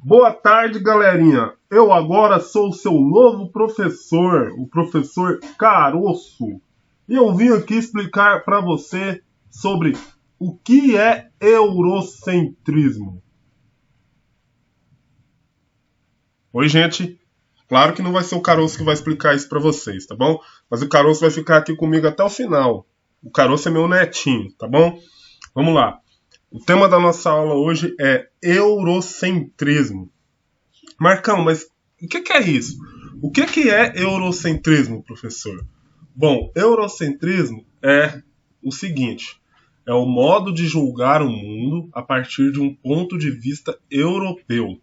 Boa tarde, galerinha. Eu agora sou o seu novo professor, o professor Caroço. E eu vim aqui explicar para você sobre o que é eurocentrismo. Oi, gente. Claro que não vai ser o Caroço que vai explicar isso para vocês, tá bom? Mas o Caroço vai ficar aqui comigo até o final. O Caroço é meu netinho, tá bom? Vamos lá. O tema da nossa aula hoje é eurocentrismo. Marcão, mas o que é isso? O que é eurocentrismo, professor? Bom, eurocentrismo é o seguinte: é o modo de julgar o mundo a partir de um ponto de vista europeu.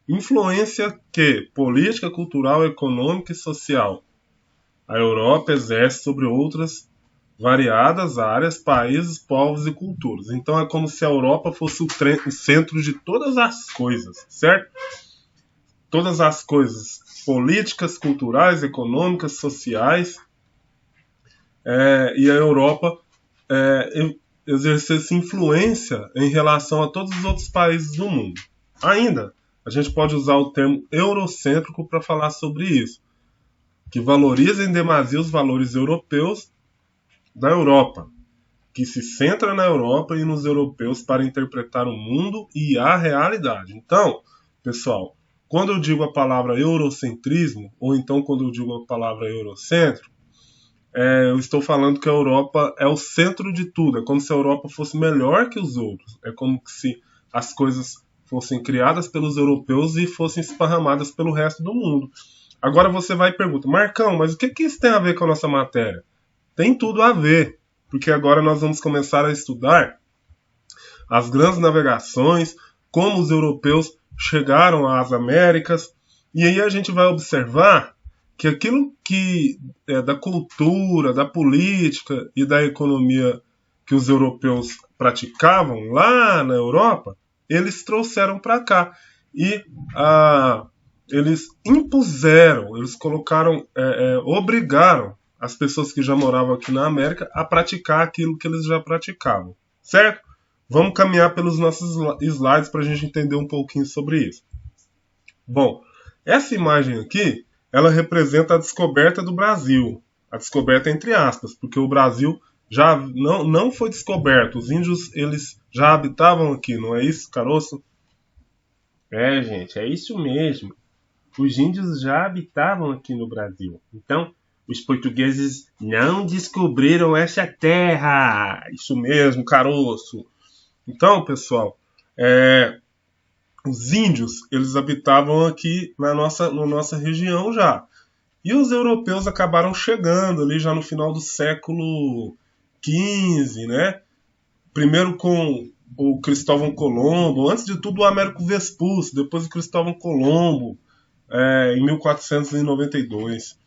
Influência que política, cultural, econômica e social a Europa exerce sobre outras variadas áreas, países, povos e culturas. Então é como se a Europa fosse o centro de todas as coisas, certo? Todas as coisas políticas, culturais, econômicas, sociais, e a Europa exercesse influência em relação a todos os outros países do mundo. Ainda, a gente pode usar o termo eurocêntrico para falar sobre isso, que valoriza em demasia os valores europeus da Europa, que se centra na Europa e nos europeus para interpretar o mundo e a realidade. Então, pessoal, quando eu digo a palavra eurocentrismo, ou então quando eu digo a palavra eurocentro, eu estou falando que a Europa é o centro de tudo. É como se a Europa fosse melhor que os outros. É como se as coisas fossem criadas pelos europeus e fossem esparramadas pelo resto do mundo. Agora você vai e pergunta, Marcão, mas o que isso tem a ver com a nossa matéria? Tem tudo a ver, porque agora nós vamos começar a estudar as grandes navegações, como os europeus chegaram às Américas, e aí a gente vai observar que aquilo que é da cultura, da política e da economia que os europeus praticavam lá na Europa, eles trouxeram para cá. E eles impuseram, eles colocaram, obrigaram as pessoas que já moravam aqui na América a praticar aquilo que eles já praticavam, certo? Vamos caminhar pelos nossos slides para a gente entender um pouquinho sobre isso. Bom, essa imagem aqui, ela representa a descoberta do Brasil. A descoberta entre aspas, porque o Brasil já não foi descoberto. Os índios, eles já habitavam aqui, não é isso, Caroço? Gente, é isso mesmo. Os índios já habitavam aqui no Brasil. Então, os portugueses não descobriram essa terra. Isso mesmo, Caroço. Então, pessoal, os índios, eles habitavam aqui na nossa região já. E os europeus acabaram chegando ali já no final do século XV, né? Primeiro com o Cristóvão Colombo, antes de tudo o Américo Vespucci, depois o Cristóvão Colombo, em 1492.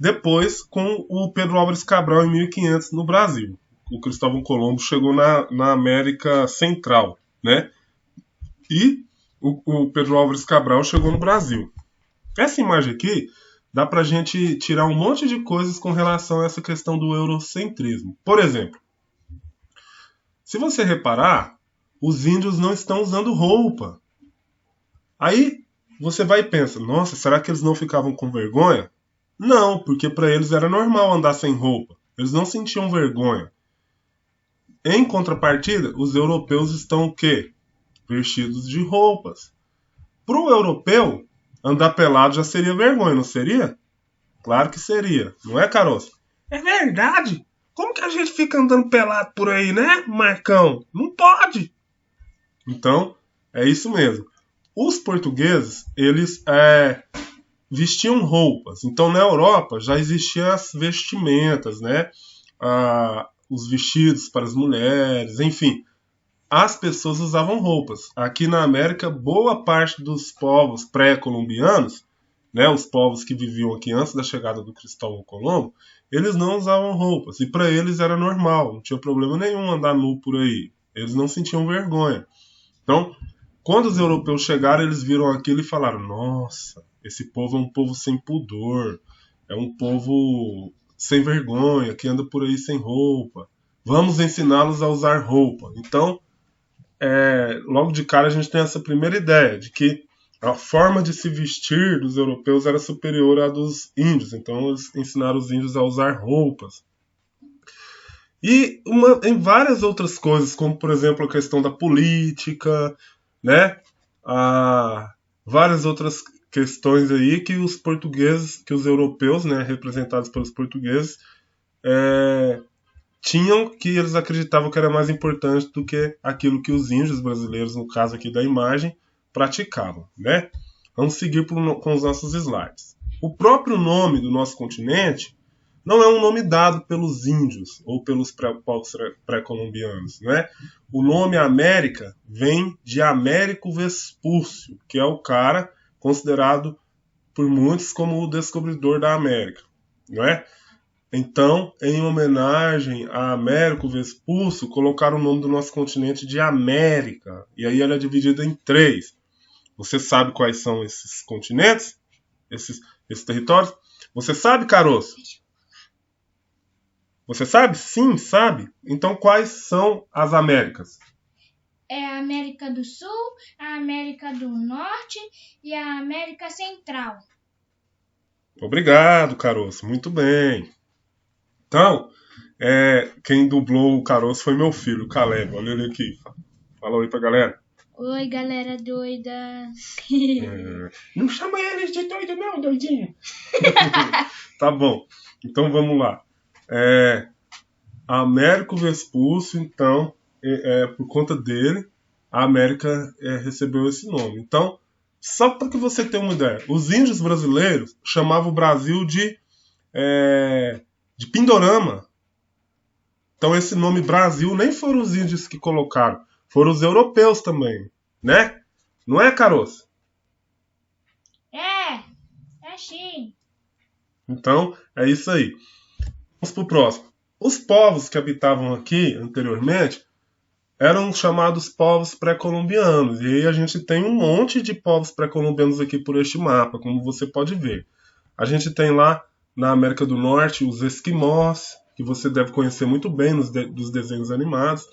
Depois com o Pedro Álvares Cabral em 1500 no Brasil. O Cristóvão Colombo chegou na América Central, né? E o Pedro Álvares Cabral chegou no Brasil. Essa imagem aqui dá pra gente tirar um monte de coisas com relação a essa questão do eurocentrismo. Por exemplo, se você reparar, os índios não estão usando roupa. Aí você vai e pensa, nossa, será que eles não ficavam com vergonha? Não, porque para eles era normal andar sem roupa. Eles não sentiam vergonha. Em contrapartida, os europeus estão o quê? Vestidos de roupas. Para o europeu, andar pelado já seria vergonha, não seria? Claro que seria, não é, Caroço? É verdade. Como que a gente fica andando pelado por aí, né, Marcão? Não pode. Então, é isso mesmo. Os portugueses, eles vestiam roupas. Então, na Europa, já existiam as vestimentas, né? Os vestidos para as mulheres, enfim. As pessoas usavam roupas. Aqui na América, boa parte dos povos pré-colombianos, né, os povos que viviam aqui antes da chegada do Cristóvão Colombo, eles não usavam roupas. E para eles era normal, não tinha problema nenhum andar nu por aí. Eles não sentiam vergonha. Então, quando os europeus chegaram, eles viram aquilo e falaram, nossa, esse povo é um povo sem pudor, é um povo sem vergonha, que anda por aí sem roupa. Vamos ensiná-los a usar roupa. Então, logo de cara a gente tem essa primeira ideia de que a forma de se vestir dos europeus era superior à dos índios. Então eles ensinaram os índios a usar roupas. E em várias outras coisas, como por exemplo a questão da política, né? Várias outras questões aí que os portugueses, que os europeus, né, representados pelos portugueses, tinham, que eles acreditavam que era mais importante do que aquilo que os índios brasileiros, no caso aqui da imagem, praticavam, né? Vamos seguir com os nossos slides. O próprio nome do nosso continente não é um nome dado pelos índios ou pelos povos pré-colombianos, né? O nome América vem de Américo Vespúcio, que é o cara considerado por muitos como o descobridor da América, não é? Então, em homenagem a Américo Vespúcio, colocaram o nome do nosso continente de América. E aí ela é dividida em 3. Você sabe quais são esses continentes? Esses territórios? Você sabe, Caroço? Você sabe? Sim, sabe. Então, quais são as Américas? É a América do Sul, a América do Norte e a América Central. Obrigado, Caroço. Muito bem. Então, quem dublou o Caroço foi meu filho, o Caleb. Olha ele aqui. Fala oi pra galera. Oi, galera doida. Não chama eles de doido não, doidinho. Tá bom. Então vamos lá. Américo Vespúcio, então, por conta dele, a América recebeu esse nome. Então, só para que você tenha uma ideia, os índios brasileiros chamavam o Brasil de Pindorama. Então esse nome Brasil nem foram os índios que colocaram, foram os europeus também, né? Não é, Caroço? É sim. Então, é isso aí. Vamos pro próximo. Os povos que habitavam aqui anteriormente eram chamados povos pré-colombianos. E aí a gente tem um monte de povos pré-colombianos aqui por este mapa, como você pode ver. A gente tem lá na América do Norte os esquimós, que você deve conhecer muito bem dos desenhos animados.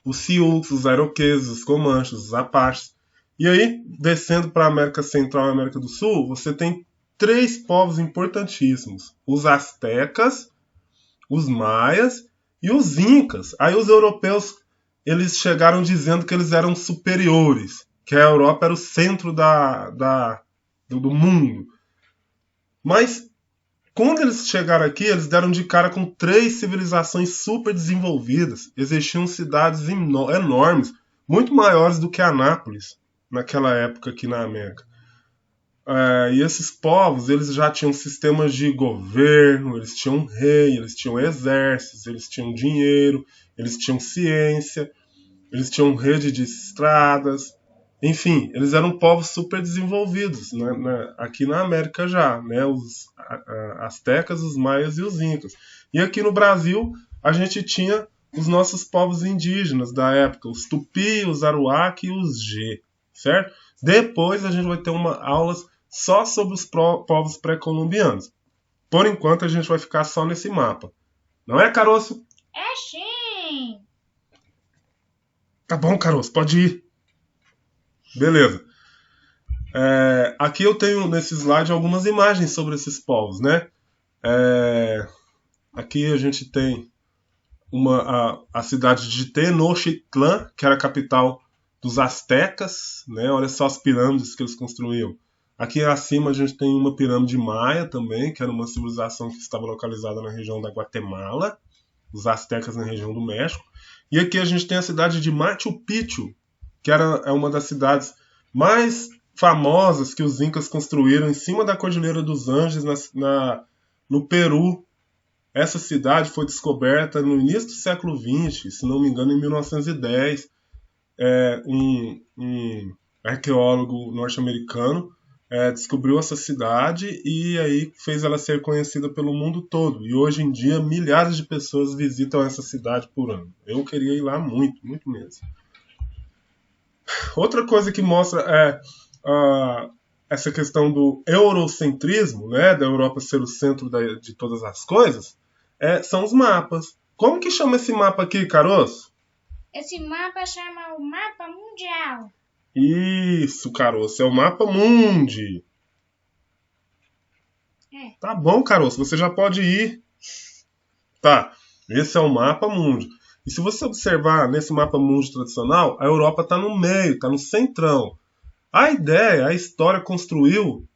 Os Sioux, os Iroqueses, os Comanches, os Apaches. E aí, descendo para a América Central e América do Sul, você tem 3 povos importantíssimos. Os Aztecas, os Maias e os Incas. Aí os europeus, eles chegaram dizendo que eles eram superiores, que a Europa era o centro do mundo. Mas quando eles chegaram aqui, eles deram de cara com 3 civilizações super desenvolvidas. Existiam cidades enormes, muito maiores do que Anápolis, naquela época aqui na América. E esses povos, eles já tinham sistemas de governo, eles tinham rei, eles tinham exércitos, eles tinham dinheiro, eles tinham ciência, eles tinham rede de estradas. Enfim, eles eram povos super desenvolvidos, né, aqui na América já, né, os astecas, os maias e os incas. E aqui no Brasil, a gente tinha os nossos povos indígenas da época, os tupi, os aruac e os G, certo? Depois a gente vai ter aulas só sobre os povos pré-colombianos. Por enquanto, a gente vai ficar só nesse mapa. Não é, Caroço? É sim. Tá bom, Caroço, pode ir. Beleza. Aqui eu tenho nesse slide algumas imagens sobre esses povos, né? Aqui a gente tem a cidade de Tenochtitlan, que era a capital dos astecas, né? Olha só as pirâmides que eles construíam. Aqui acima a gente tem uma pirâmide maia também, que era uma civilização que estava localizada na região da Guatemala, os astecas na região do México. E aqui a gente tem a cidade de Machu Picchu, que é uma das cidades mais famosas que os incas construíram em cima da Cordilheira dos Andes, no Peru. Essa cidade foi descoberta no início do século XX, se não me engano, em 1910. Um arqueólogo norte-americano descobriu essa cidade e aí fez ela ser conhecida pelo mundo todo. E hoje em dia, milhares de pessoas visitam essa cidade por ano. Eu queria ir lá muito, muito mesmo. Outra coisa que mostra essa questão do eurocentrismo, né, da Europa ser o centro de todas as coisas, são os mapas. Como que chama esse mapa aqui, Caroço? Esse mapa chama o Mapa Mundial. Isso, caroço, é o mapa mundi. Tá bom, caroço, você já pode ir. Tá, esse é o mapa mundi. E se você observar nesse mapa mundi tradicional, a Europa está no meio, está no centrão. A ideia, a história construiu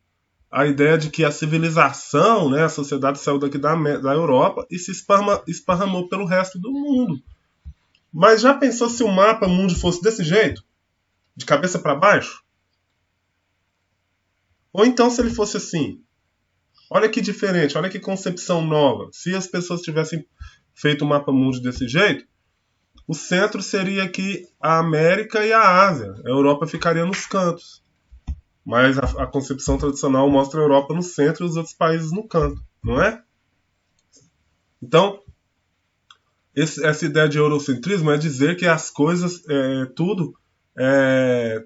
a ideia de que a civilização, né, a sociedade saiu daqui da Europa e se esparramou pelo resto do mundo. Mas já pensou se o mapa mundi fosse desse jeito? De cabeça para baixo? Ou então se ele fosse assim? Olha que diferente, olha que concepção nova. Se as pessoas tivessem feito o mapa mundi desse jeito, o centro seria aqui a América e a Ásia. A Europa ficaria nos cantos. Mas a concepção tradicional mostra a Europa no centro e os outros países no canto, não é? Então, essa ideia de eurocentrismo é dizer que as coisas, tudo,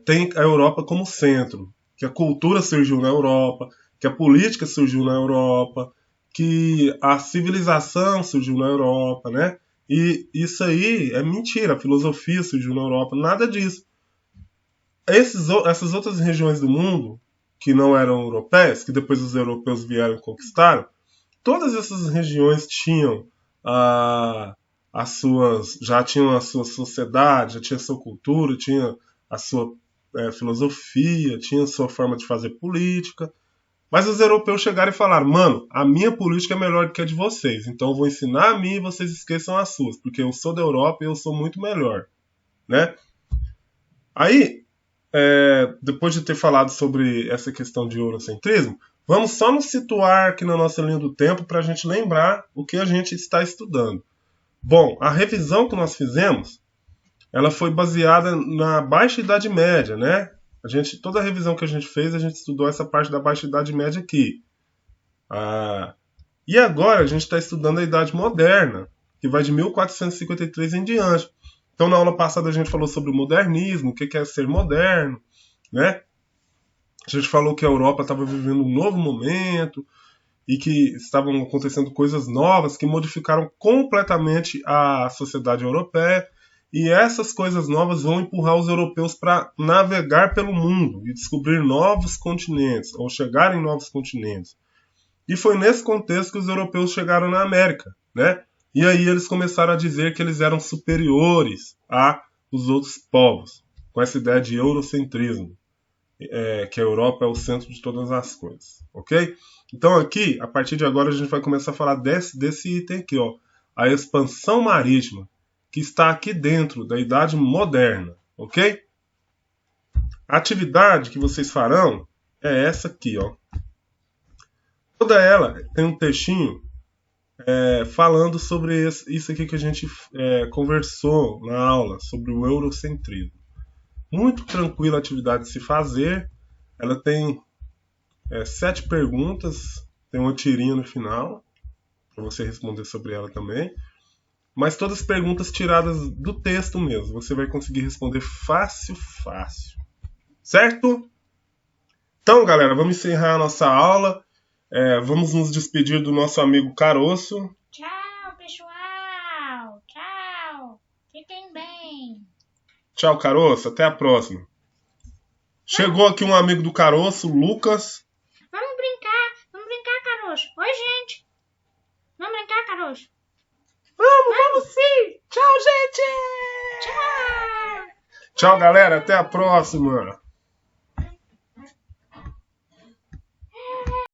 tem a Europa como centro. Que a cultura surgiu na Europa, que a política surgiu na Europa, que a civilização surgiu na Europa, né? E isso aí é mentira, a filosofia surgiu na Europa, nada disso. Essas outras regiões do mundo, que não eram europeias, que depois os europeus vieram e conquistaram, todas essas regiões tinham já tinham a sua sociedade, já tinha a sua cultura, tinha a sua filosofia, tinha a sua forma de fazer política. Mas os europeus chegaram e falaram: mano, a minha política é melhor do que a de vocês, então eu vou ensinar a minha e vocês esqueçam as suas, porque eu sou da Europa e eu sou muito melhor, né? Aí, depois de ter falado sobre essa questão de eurocentrismo, vamos só nos situar aqui na nossa linha do tempo para a gente lembrar o que a gente está estudando. Bom, a revisão que nós fizemos, ela foi baseada na Baixa Idade Média, né? Toda a revisão que a gente fez, a gente estudou essa parte da Baixa Idade Média aqui. E agora a gente está estudando a Idade Moderna, que vai de 1453 em diante. Então, na aula passada a gente falou sobre o modernismo, o que é ser moderno, né? A gente falou que a Europa estava vivendo um novo momento e que estavam acontecendo coisas novas que modificaram completamente a sociedade europeia. E essas coisas novas vão empurrar os europeus para navegar pelo mundo e descobrir novos continentes, ou chegar em novos continentes. E foi nesse contexto que os europeus chegaram na América, né? E aí eles começaram a dizer que eles eram superiores aos outros povos, com essa ideia de eurocentrismo, que a Europa é o centro de todas as coisas, ok? Então aqui, a partir de agora, a gente vai começar a falar desse item aqui, ó, a expansão marítima, que está aqui dentro da Idade Moderna, ok? A atividade que vocês farão é essa aqui, ó. Toda ela tem um textinho falando sobre isso aqui que a gente conversou na aula, sobre o eurocentrismo. Muito tranquila a atividade de se fazer. Ela tem 7 perguntas, tem uma tirinha no final, para você responder sobre ela também. Mas todas as perguntas tiradas do texto mesmo. Você vai conseguir responder fácil. Certo? Então, galera, vamos encerrar a nossa aula. Vamos nos despedir do nosso amigo Caroço. Tchau, pessoal. Tchau. Fiquem bem. Tchau, Caroço. Até a próxima. Chegou aqui um amigo do Caroço, Lucas. Vamos brincar, Caroço. Oi, gente. Vamos brincar, Caroço. Vamos sim. Tchau, gente. Tchau. Tchau, galera. Até a próxima.